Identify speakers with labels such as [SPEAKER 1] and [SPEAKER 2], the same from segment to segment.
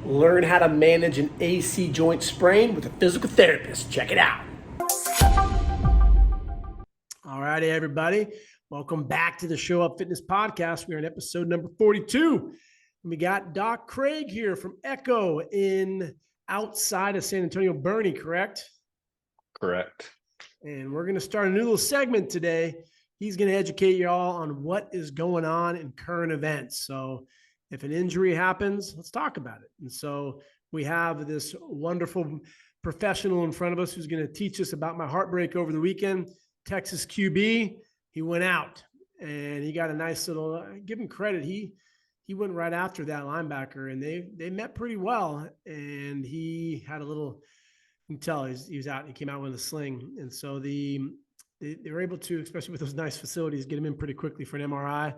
[SPEAKER 1] Learn how to manage an AC joint sprain with a physical therapist. Check it out. All righty, everybody. Welcome back to the Show Up Fitness Podcast. We're in episode number 42. And we got Doc Craig here from Echo in outside of San Antonio, Bernie, correct?
[SPEAKER 2] Correct.
[SPEAKER 1] And we're going to start a new little segment today. He's going to educate you all on what is going on in current events. So if an injury happens, let's talk about it. And so we have this wonderful professional in front of us who's going to teach us about my heartbreak over the weekend. Texas QB, he went out and he got a nice little, give him credit. He went right after that linebacker and they met pretty well. And he had a little, you can tell he was out, he came out with a sling. And so they were able to, especially with those nice facilities, get him in pretty quickly for an MRI.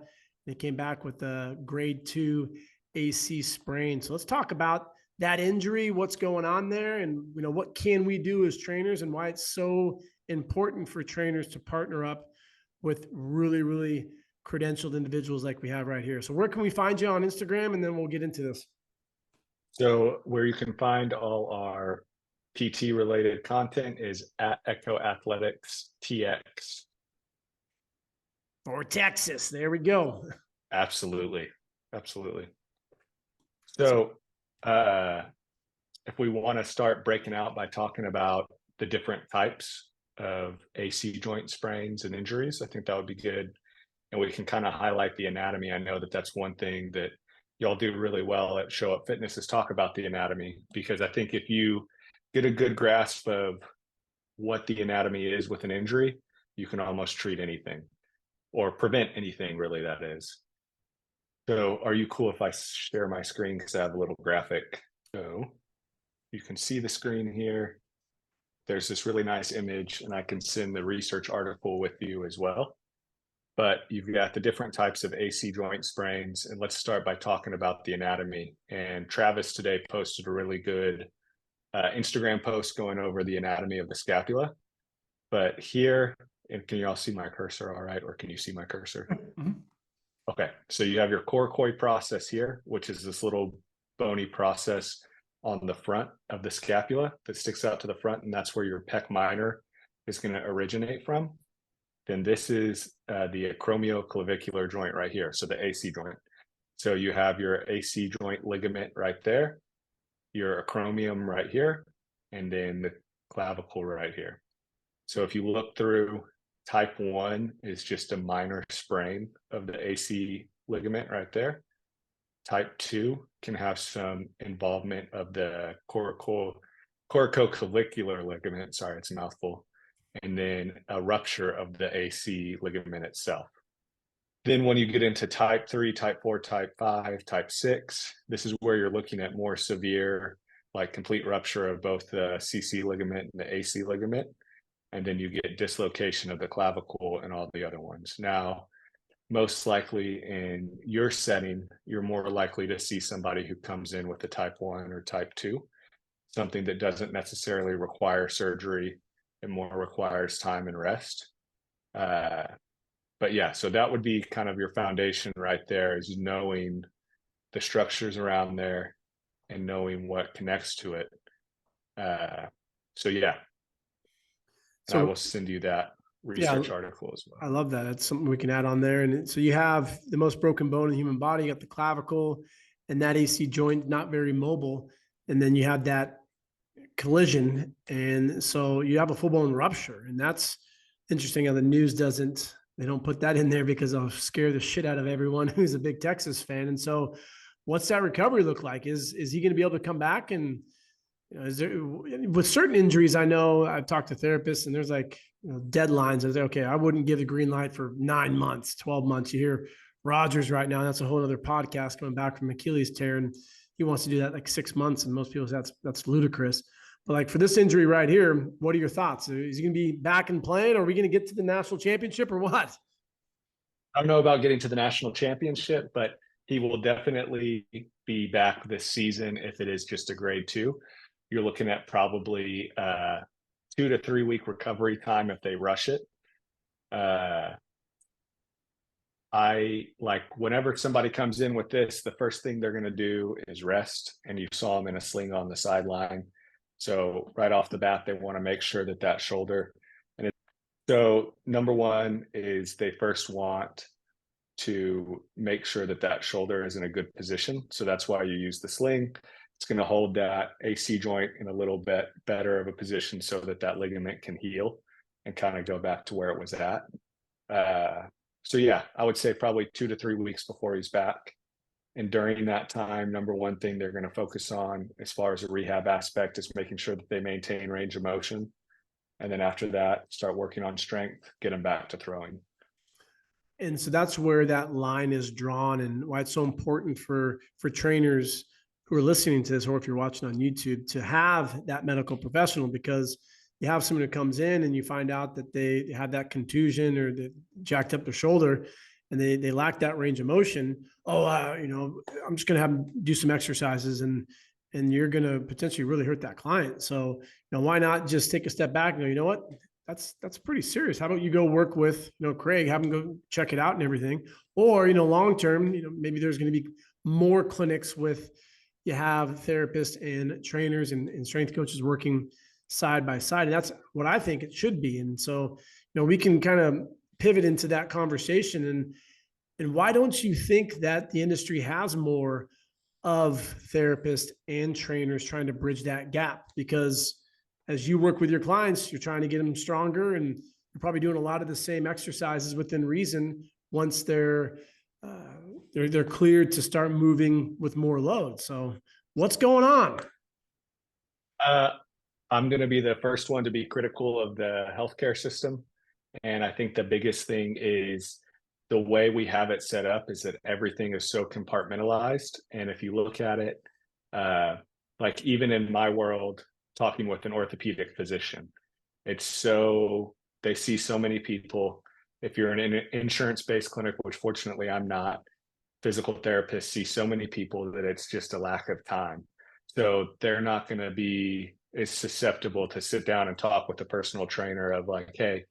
[SPEAKER 1] They came back with a grade 2 AC sprain. So let's talk about that injury, what's going on there, and what can we do as trainers and why it's so important for trainers to partner up with really, really credentialed individuals like we have right here. So where can we find you on Instagram? And then we'll get into this.
[SPEAKER 2] So where you can find all our PT related content is at Echo Athletics TX.
[SPEAKER 1] Or Texas. There we go.
[SPEAKER 2] Absolutely. So if we want to start breaking out by talking about the different types of AC joint sprains and injuries, I think that would be good. And we can kind of highlight the anatomy. I know that that's one thing that y'all do really well at Show Up Fitness is talk about the anatomy, because I think if you get a good grasp of what the anatomy is with an injury, you can almost treat anything or prevent anything, really, that is. So are you cool if I share my screen because I have a little graphic? So you can see the screen here. There's this really nice image, and I can send the research article with you as well. But you've got the different types of AC joint sprains, and let's start by talking about the anatomy. And Travis today posted a really good Instagram post going over the anatomy of the scapula. But here, and can you all see my cursor all right, or can you see my cursor?
[SPEAKER 1] Mm-hmm.
[SPEAKER 2] Okay, so you have your coracoid process here, which is this little bony process on the front of the scapula that sticks out to the front, and that's where your pec minor is going to originate from. Then this is the acromioclavicular joint right here, so the AC joint. So you have your AC joint ligament right there, your acromion right here, and then the clavicle right here. So if you look through, type 1 is just a minor sprain of the AC ligament right there. Type 2 can have some involvement of the coracoclavicular ligament. Sorry, it's a mouthful. And then a rupture of the AC ligament itself. Then when you get into type 3, type 4, type 5, type 6, this is where you're looking at more severe, like complete rupture of both the CC ligament and the AC ligament. And then you get dislocation of the clavicle and all the other ones. Now, most likely in your setting, you're more likely to see somebody who comes in with a type 1 or type 2, something that doesn't necessarily require surgery and more requires time and rest. But yeah, so that would be kind of your foundation right there, is knowing the structures around there and knowing what connects to it. So yeah. So I will send you that research article as well.
[SPEAKER 1] I love that. That's something we can add on there. And so you have the most broken bone in the human body. You got the clavicle and that AC joint, not very mobile. And then you have that collision. And so you have a full blown rupture. And that's interesting how the news they don't put that in there because it'll scare the shit out of everyone who's a big Texas fan. And so what's that recovery look like? Is he going to be able to come back? And is there, with certain injuries, I know I've talked to therapists and there's like deadlines. I say, okay, I wouldn't give the green light for 9 months, 12 months. You hear Rodgers right now, that's a whole other podcast coming back from Achilles tear. And he wants to do that like 6 months. And most people say that's ludicrous. But like for this injury right here, what are your thoughts? Is he going to be back and playing? Or are we going to get to the national championship or what?
[SPEAKER 2] I don't know about getting to the national championship, but he will definitely be back this season if it is just a grade 2. You're looking at probably 2 to 3 week recovery time if they rush it. I like whenever somebody comes in with this, the first thing they're going to do is rest, and you saw them in a sling on the sideline. So right off the bat, they want to make sure that that shoulder. So number one is they first want to make sure that that shoulder is in a good position. So that's why you use the sling. It's going to hold that AC joint in a little bit better of a position so that that ligament can heal and kind of go back to where it was at. So yeah, I would say probably 2 to 3 weeks before he's back. And during that time, number one thing they're going to focus on as far as a rehab aspect is making sure that they maintain range of motion. And then after that, start working on strength, get them back to throwing.
[SPEAKER 1] And so that's where that line is drawn, and why it's so important for trainers who are listening to this, or if you're watching on YouTube, to have that medical professional, because you have someone who comes in and you find out that they had that contusion or they jacked up their shoulder and they lack that range of motion. I'm just going to have them do some exercises, and you're going to potentially really hurt that client. So, why not just take a step back and go, you know what, that's pretty serious. How about you go work with, Craig, have him go check it out and everything. Or, long-term, maybe there's going to be more clinics with, you have therapists and trainers and strength coaches working side by side. And that's what I think it should be. And so, we can kind of pivot into that conversation. And why don't you think that the industry has more of therapists and trainers trying to bridge that gap? Because as you work with your clients, you're trying to get them stronger, and you're probably doing a lot of the same exercises within reason once they're cleared to start moving with more load. So what's going on?
[SPEAKER 2] I'm going to be the first one to be critical of the healthcare system. And I think the biggest thing is the way we have it set up is that everything is so compartmentalized. And if you look at it, like even in my world, talking with an orthopedic physician, they see so many people. If you're in an insurance-based clinic, which fortunately I'm not, physical therapists see so many people that it's just a lack of time. So they're not going to be as susceptible to sit down and talk with a personal trainer of like, hey,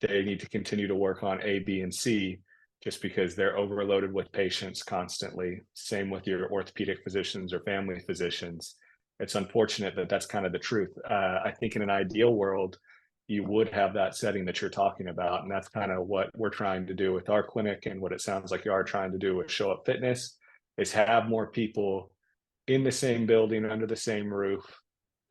[SPEAKER 2] they need to continue to work on A, B, and C, just because they're overloaded with patients constantly. Same with your orthopedic physicians or family physicians. It's unfortunate that that's kind of the truth. I think in an ideal world, you would have that setting that you're talking about. And that's kind of what we're trying to do with our clinic, and what it sounds like you are trying to do with Show Up Fitness, is have more people in the same building under the same roof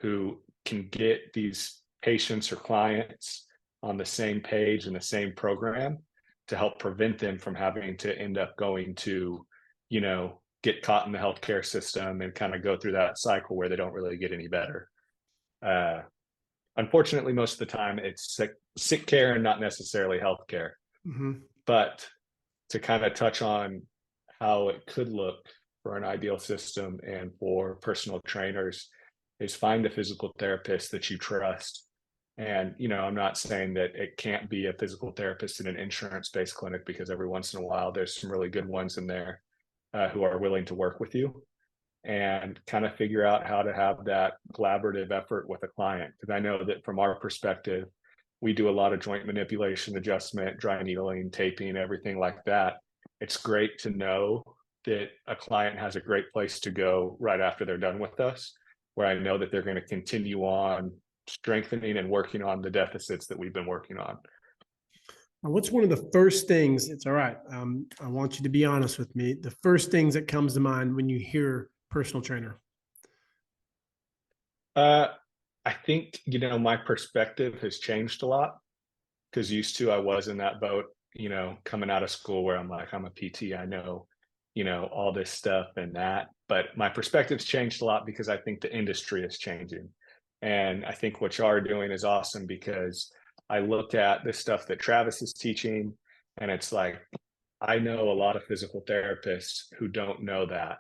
[SPEAKER 2] who can get these patients or clients on the same page and the same program to help prevent them from having to end up going to, get caught in the healthcare system and kind of go through that cycle where they don't really get any better. Unfortunately, most of the time it's sick care and not necessarily healthcare.
[SPEAKER 1] Mm-hmm.
[SPEAKER 2] But to kind of touch on how it could look for an ideal system and for personal trainers is find a physical therapist that you trust. And, I'm not saying that it can't be a physical therapist in an insurance-based clinic, because every once in a while there's some really good ones in there who are willing to work with you, and kind of figure out how to have that collaborative effort with a client. Because I know that from our perspective, we do a lot of joint manipulation, adjustment, dry needling, taping, everything like that. It's great to know that a client has a great place to go right after they're done with us, where I know that they're going to continue on strengthening and working on the deficits that we've been working on.
[SPEAKER 1] What's one of the first things, it's all right, I want you to be honest with me, the first things that comes to mind when you hear personal trainer?
[SPEAKER 2] I think, my perspective has changed a lot, because used to I was in that boat, coming out of school where I'm like, I'm a PT, I know, all this stuff and that. But my perspective's changed a lot because I think the industry is changing. And I think what you are doing is awesome, because I look at this stuff that Travis is teaching, and it's like, I know a lot of physical therapists who don't know that.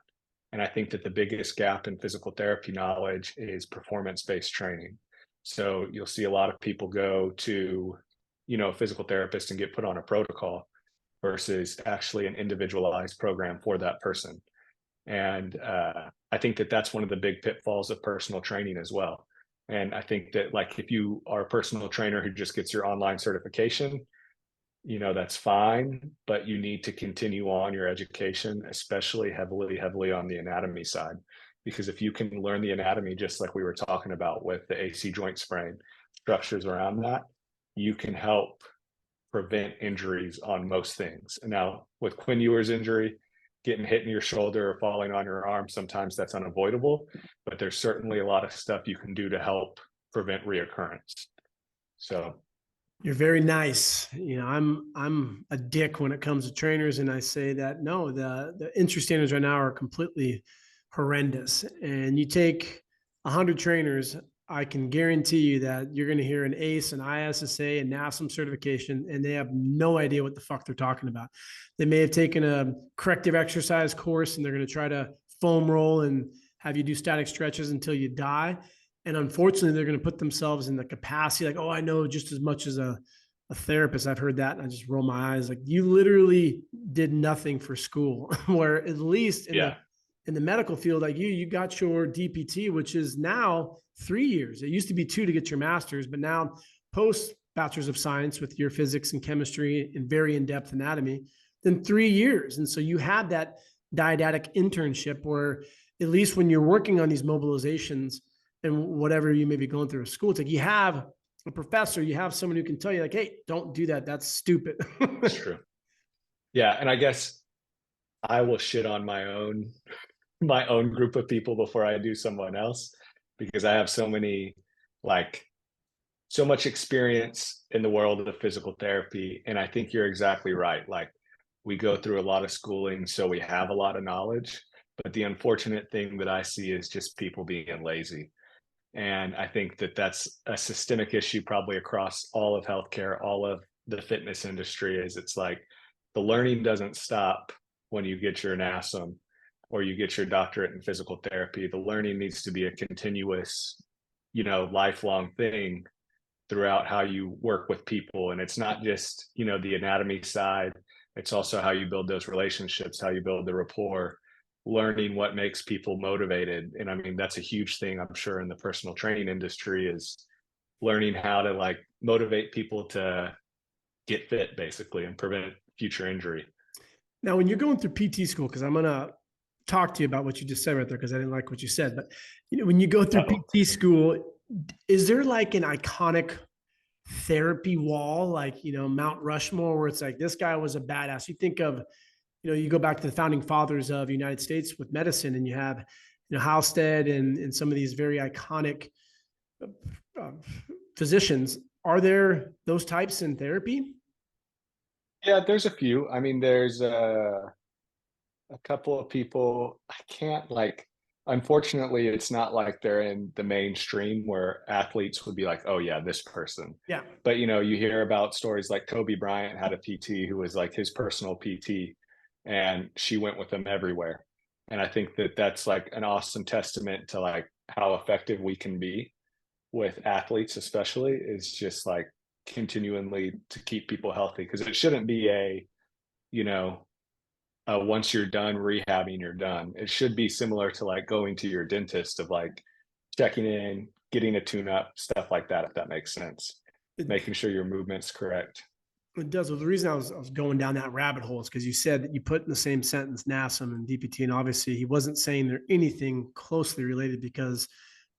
[SPEAKER 2] And I think that the biggest gap in physical therapy knowledge is performance-based training. So you'll see a lot of people go to, a physical therapist and get put on a protocol versus actually an individualized program for that person. And I think that that's one of the big pitfalls of personal training as well. And I think that, like, if you are a personal trainer who just gets your online certification, that's fine, but you need to continue on your education, especially heavily on the anatomy side. Because if you can learn the anatomy, just like we were talking about with the AC joint sprain, structures around that, you can help prevent injuries on most things. And now with Quinn Ewers injury, getting hit in your shoulder or falling on your arm, sometimes that's unavoidable, but there's certainly a lot of stuff you can do to help prevent reoccurrence. So
[SPEAKER 1] You're very nice. I'm a dick when it comes to trainers, and I say that no, the entry standards right now are completely horrendous. And you take 100 trainers, I can guarantee you that you're going to hear an ACE, an ISSA, and NASM certification, and they have no idea what the fuck they're talking about. They may have taken a corrective exercise course, and they're going to try to foam roll and have you do static stretches until you die. And unfortunately, they're going to put themselves in the capacity like, oh, I know just as much as a therapist. I've heard that. And I just roll my eyes. Like, you literally did nothing for school, where at least in the medical field, like you got your DPT, which is now 3 years. It used to be 2 to get your master's, but now post bachelor's of science with your physics and chemistry and very in-depth anatomy, then 3 years. And so you had that didactic internship where at least when you're working on these mobilizations, and whatever you may be going through at school, it's like you have a professor, you have someone who can tell you like, hey, don't do that. That's stupid.
[SPEAKER 2] That's true. Yeah. And I guess I will shit on my own group of people before I do someone else, because I have so much experience in the world of physical therapy. And I think you're exactly right. Like, we go through a lot of schooling, so we have a lot of knowledge, but the unfortunate thing that I see is just people being lazy. And I think that that's a systemic issue probably across all of healthcare, all of the fitness industry. Is it's like the learning doesn't stop when you get your NASM or you get your doctorate in physical therapy. The learning needs to be a continuous, lifelong thing throughout how you work with people. And it's not just, the anatomy side. It's also how you build those relationships, how you build the rapport, learning what makes people motivated. And I mean, that's a huge thing, I'm sure, in the personal training industry, is learning how to motivate people to get fit, basically, and prevent future injury.
[SPEAKER 1] Now, when you're going through PT school, because I'm going to talk to you about what you just said right there, because I didn't like what you said, but when you go through PT school, is there like an iconic therapy wall, like, Mount Rushmore, where it's like, this guy was a badass? You think of, you go back to the founding fathers of the United States with medicine, and you have, Halsted and some of these very iconic physicians. Are there those types in therapy?
[SPEAKER 2] Yeah, there's a few. I mean, there's a couple of people. I can't unfortunately, it's not like they're in the mainstream where athletes would be like, oh yeah, this person.
[SPEAKER 1] Yeah.
[SPEAKER 2] But you hear about stories like Kobe Bryant had a PT who was like his personal PT, and she went with him everywhere. And I think that that's like an awesome testament to like how effective we can be with athletes, especially, is just like continually to keep people healthy. Because it shouldn't be once you're done rehabbing, you're done. It should be similar to like going to your dentist, of like checking in, getting a tune up, stuff like that, if that makes sense. Making sure your movement's correct.
[SPEAKER 1] It does. Well, the reason I was going down that rabbit hole is because you said that you put in the same sentence NASM and DPT, and obviously he wasn't saying they're anything closely related, because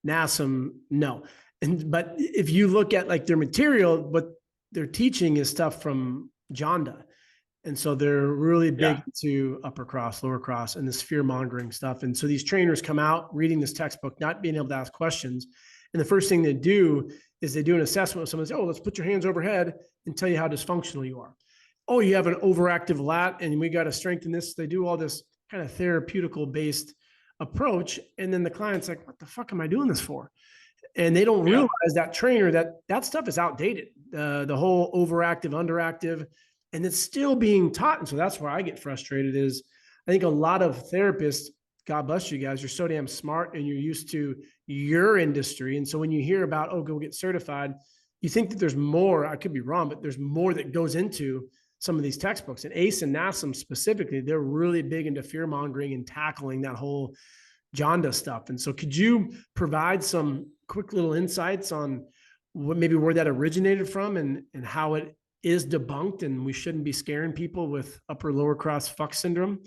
[SPEAKER 1] NASM, no. But if you look at like their material, what they're teaching is stuff from Jonda. And so they're really big to upper cross, lower cross, and this fear mongering stuff. And so these trainers come out reading this textbook, not being able to ask questions. And the first thing they do is they do an assessment with someone. Say, oh, let's put your hands overhead and tell you how dysfunctional you are. Oh, you have an overactive lat and we got to strengthen this. They do all this kind of therapeutical based approach. And then the client's like, what the fuck am I doing this for? And they don't realize, that trainer, that stuff is outdated. The whole overactive, underactive, and it's still being taught. And so that's where I get frustrated is I think a lot of therapists, God bless you guys, you're so damn smart and you're used to your industry. And so when you hear about, oh, go get certified, you think that there's more. I could be wrong, but there's more that goes into some of these textbooks. And ACE and NASM specifically, they're really big into fear mongering and tackling that whole Jonda stuff. And so could you provide some quick little insights on what maybe where that originated from and how it is debunked and we shouldn't be scaring people with upper lower cross fuck syndrome?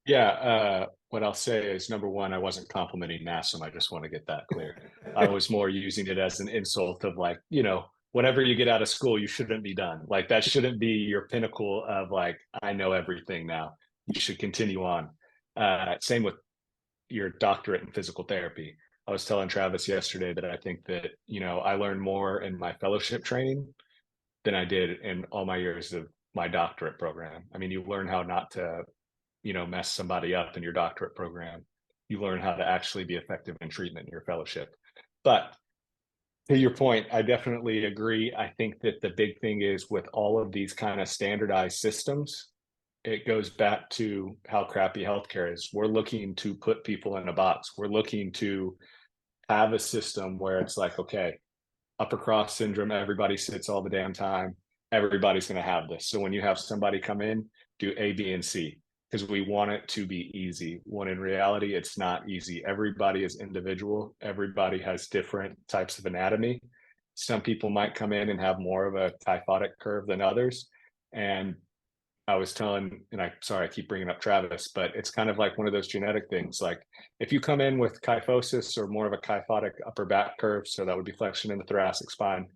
[SPEAKER 2] Yeah. What I'll say is, number one, I wasn't complimenting NASM. I just want to get that clear. I was more using it as an insult of like, whenever you get out of school, you shouldn't be done. Like that shouldn't be your pinnacle of like, I know everything now. You should continue on. Same with your doctorate in physical therapy. I was telling Travis yesterday that I think that, I learned more in my fellowship training than I did in all my years of my doctorate program. I mean, you learn how not to, mess somebody up in your doctorate program. You learn how to actually be effective in treatment in your fellowship. But to your point, I definitely agree. I think that the big thing is with all of these kind of standardized systems, it goes back to how crappy healthcare is. We're looking to put people in a box. We're looking to have a system where it's like, okay, upper cross syndrome, everybody sits all the damn time. Everybody's going to have this. So when you have somebody come in, do A, B, and C, because we want it to be easy. When in reality, it's not easy. Everybody is individual. Everybody has different types of anatomy. Some people might come in and have more of a kyphotic curve than others. And I was telling, and I keep bringing up Travis, but it's kind of like one of those genetic things. Like if you come in with kyphosis or more of a kyphotic upper back curve, so that would be flexion in the thoracic spine,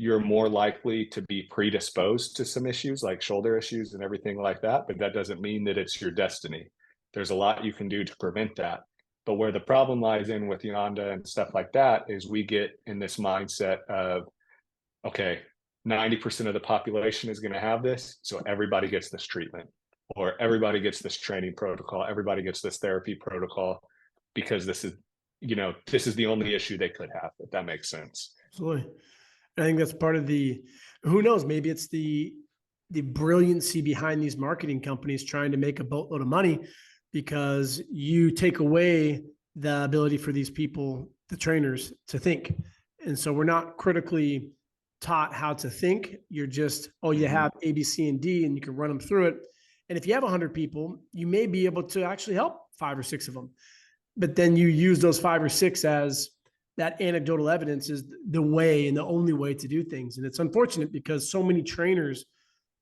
[SPEAKER 2] you're more likely to be predisposed to some issues like shoulder issues and everything like that. But that doesn't mean that it's your destiny. There's a lot you can do to prevent that. But where the problem lies in with Yonda and stuff like that is we get in this mindset of, okay, 90% of the population is going to have this. So everybody gets this treatment, or everybody gets this training protocol. Everybody gets this therapy protocol because this is the only issue they could have, if that makes sense.
[SPEAKER 1] Absolutely. I think that's part of who knows, maybe it's the brilliancy behind these marketing companies trying to make a boatload of money, because you take away the ability for these people, the trainers, to think. And so we're not critically taught how to think. You're just, you have A, B, C, and D, and you can run them through it. And if you have 100 people, you may be able to actually help 5 or 6 of them. But then you use those 5 or 6 as that anecdotal evidence is the way and the only way to do things. And it's unfortunate because so many trainers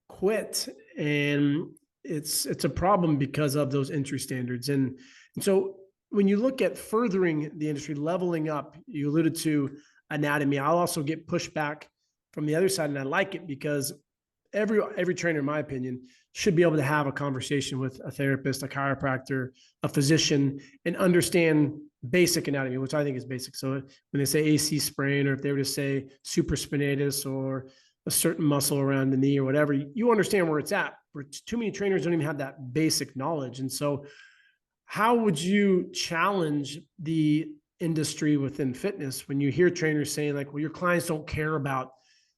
[SPEAKER 1] quit, and it's a problem because of those entry standards. And so when you look at furthering the industry, leveling up, you alluded to anatomy. I'll also get pushback from the other side, and I like it because every trainer, in my opinion, should be able to have a conversation with a therapist, a chiropractor, a physician, and understand basic anatomy, which I think is basic. So when they say AC sprain, or if they were to say supraspinatus or a certain muscle around the knee or whatever, you understand where it's at. Where too many trainers don't even have that basic knowledge. And so how would you challenge the industry within fitness when you hear trainers saying like, well, your clients don't care about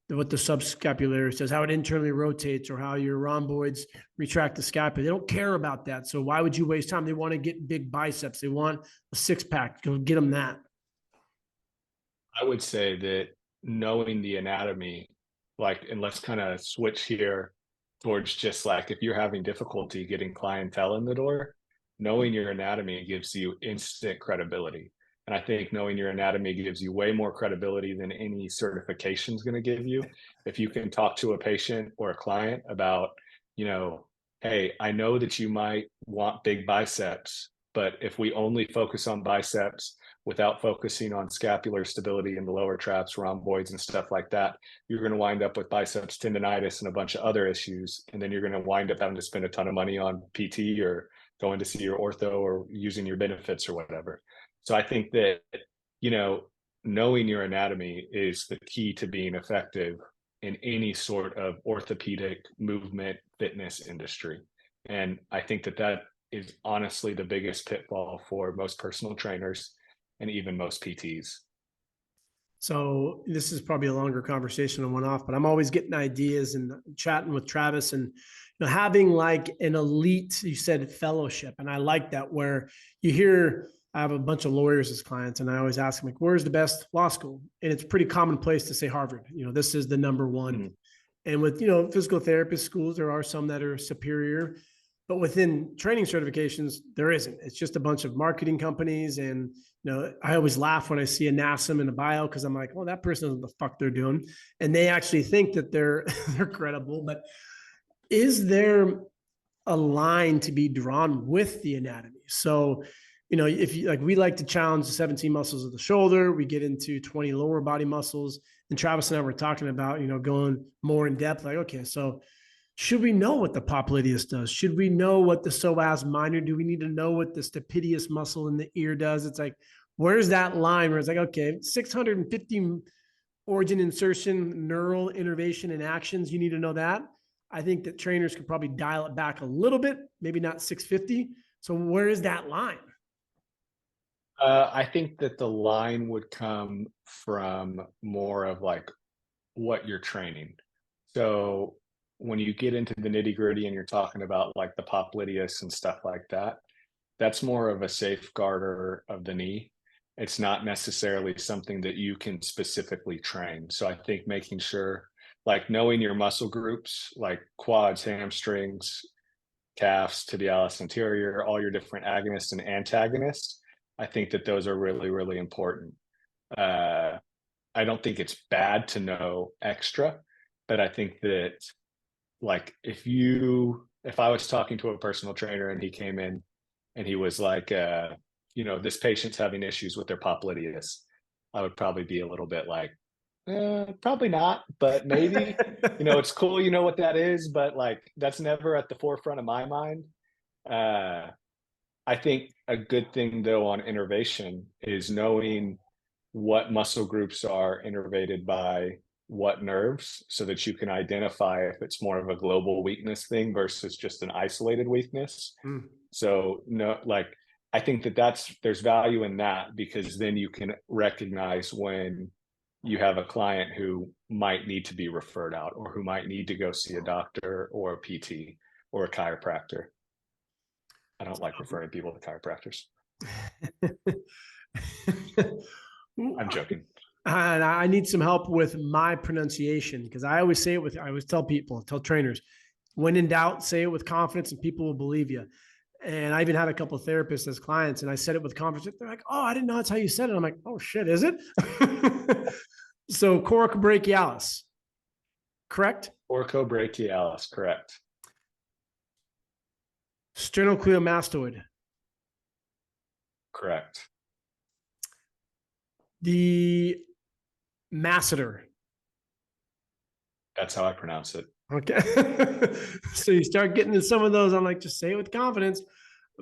[SPEAKER 1] what the subscapularis does, how it internally rotates, or how your rhomboids retract the scapula? They don't care about that. So why would you waste time? They want to get big biceps. They want a 6-pack. Go get them that.
[SPEAKER 2] I would say that knowing the anatomy, and let's kind of switch here towards just like, if you're having difficulty getting clientele in the door, knowing your anatomy gives you instant credibility. And I think knowing your anatomy gives you way more credibility than any certification is going to give you. If you can talk to a patient or a client about, hey, I know that you might want big biceps, but if we only focus on biceps without focusing on scapular stability in the lower traps, rhomboids, and stuff like that, you're going to wind up with biceps tendonitis and a bunch of other issues. And then you're going to wind up having to spend a ton of money on PT or going to see your ortho or using your benefits or whatever. So I think that, knowing your anatomy is the key to being effective in any sort of orthopedic movement fitness industry. And I think that is honestly the biggest pitfall for most personal trainers and even most PTs.
[SPEAKER 1] So this is probably a longer conversation on one-off, but I'm always getting ideas and chatting with Travis, and having like an elite, you said, fellowship. And I like that, where you hear, I have a bunch of lawyers as clients, and I always ask them, like, where's the best law school? And it's pretty commonplace to say Harvard. This is the number one. And with, physical therapist schools, there are some that are superior. But within training certifications, there isn't. It's just a bunch of marketing companies. And, I always laugh when I see a NASM and a bio, because I'm like, well, that person knows what the fuck they're doing. And they actually think that they're they're credible. But is there a line to be drawn with the anatomy? So, if you like, we like to challenge the 17 muscles of the shoulder, we get into 20 lower body muscles. And Travis and I were talking about, going more in depth, like, okay, so should we know what the popliteus does? Should we know what the psoas minor? Do we need to know what the stapedius muscle in the ear does? It's like, where's that line where it's like, okay, 650 origin insertion, neural innervation and actions, you need to know that. I think that trainers could probably dial it back a little bit, maybe not 650. So where is that line?
[SPEAKER 2] I think that the line would come from more of like what you're training. So when you get into the nitty gritty and you're talking about like the popliteus and stuff like that, that's more of a safeguarder of the knee. It's not necessarily something that you can specifically train. So I think making sure, like knowing your muscle groups, like quads, hamstrings, calves, tibialis anterior, all your different agonists and antagonists, I think that those are really, really important. I don't think it's bad to know extra, but I think that like if I was talking to a personal trainer and he came in and he was like, this patient's having issues with their popliteus, I would probably be a little bit like, probably not, but maybe, it's cool, you know what that is, but like, that's never at the forefront of my mind. I think a good thing though on innervation is knowing what muscle groups are innervated by what nerves, so that you can identify if it's more of a global weakness thing versus just an isolated weakness. So no, like I think that there's value in that, because then you can recognize when you have a client who might need to be referred out, or who might need to go see a doctor or a PT or a chiropractor. I don't like referring people to chiropractors. I'm joking.
[SPEAKER 1] And I need some help with my pronunciation, because I always tell trainers, when in doubt, say it with confidence and people will believe you. And I even had a couple of therapists as clients, and I said it with confidence. They're like, oh, I didn't know that's how you said it. I'm like, oh shit, is it? So coracobrachialis, correct?
[SPEAKER 2] Coracobrachialis, correct.
[SPEAKER 1] Sternocleidomastoid.
[SPEAKER 2] Correct.
[SPEAKER 1] The masseter.
[SPEAKER 2] That's how I pronounce it.
[SPEAKER 1] Okay. So you start getting to some of those. I'm like, just say it with confidence.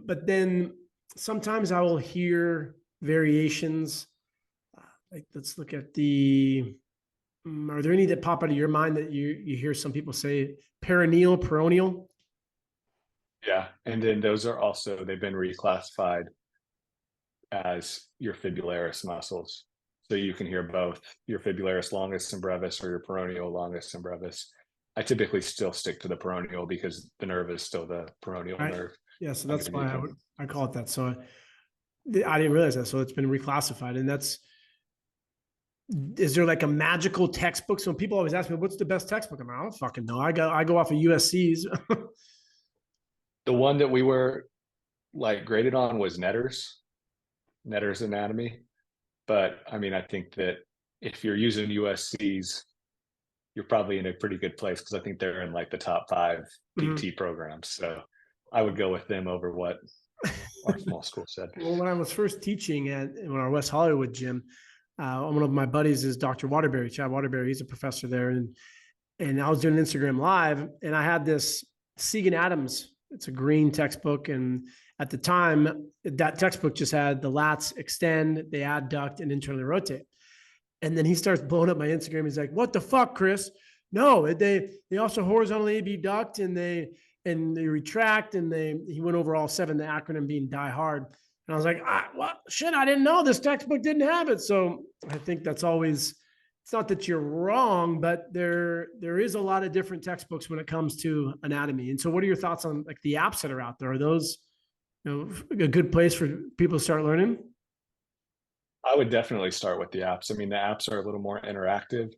[SPEAKER 1] But then sometimes I will hear variations. Like, let's look at are there any that pop out of your mind that you hear some people say? Perineal, peroneal?
[SPEAKER 2] Yeah. And then those are also, they've been reclassified as your fibularis muscles. So you can hear both your fibularis longus and brevis or your peroneal longus and brevis. I typically still stick to the peroneal because the nerve is still the peroneal nerve.
[SPEAKER 1] Yeah, so that's why I call it that. So I didn't realize that. So it's been reclassified. And is there like a magical textbook? So people always ask me, what's the best textbook? I'm like, I don't fucking know. I go off of USC's.
[SPEAKER 2] The one that we were like graded on was Netter's Anatomy. But I mean, I think that if you're using USC's, you're probably in a pretty good place, because I think they're in like the top 5 PT programs. So I would go with them over what our small school said.
[SPEAKER 1] Well, when I was first teaching in our West Hollywood gym, one of my buddies is Dr. Waterbury, Chad Waterbury. He's a professor there. And I was doing Instagram Live, and I had this Segan Adams. It's a green textbook. And at the time, that textbook just had the lats extend, they adduct, and internally rotate. And then he starts blowing up my Instagram. He's like, what the fuck, Chris? No, they also horizontally abduct, and they retract, and he went over all 7, the acronym being die hard. And I was like, well, shit, I didn't know this textbook didn't have it. So I think that's always, it's not that you're wrong, but there is a lot of different textbooks when it comes to anatomy. And so what are your thoughts on like the apps that are out there? Are those, a good place for people to start learning?
[SPEAKER 2] I would definitely start with the apps. I mean, the apps are a little more interactive,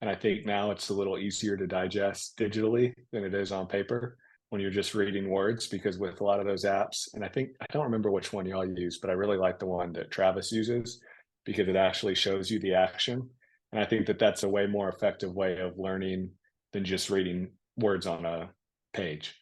[SPEAKER 2] and I think now it's a little easier to digest digitally than it is on paper. when you're just reading words, because with a lot of those apps, and I don't remember which one y'all use, but I really like the one that Travis uses because it actually shows you the action. And I think that that's a way more effective way of learning than just reading words on a page.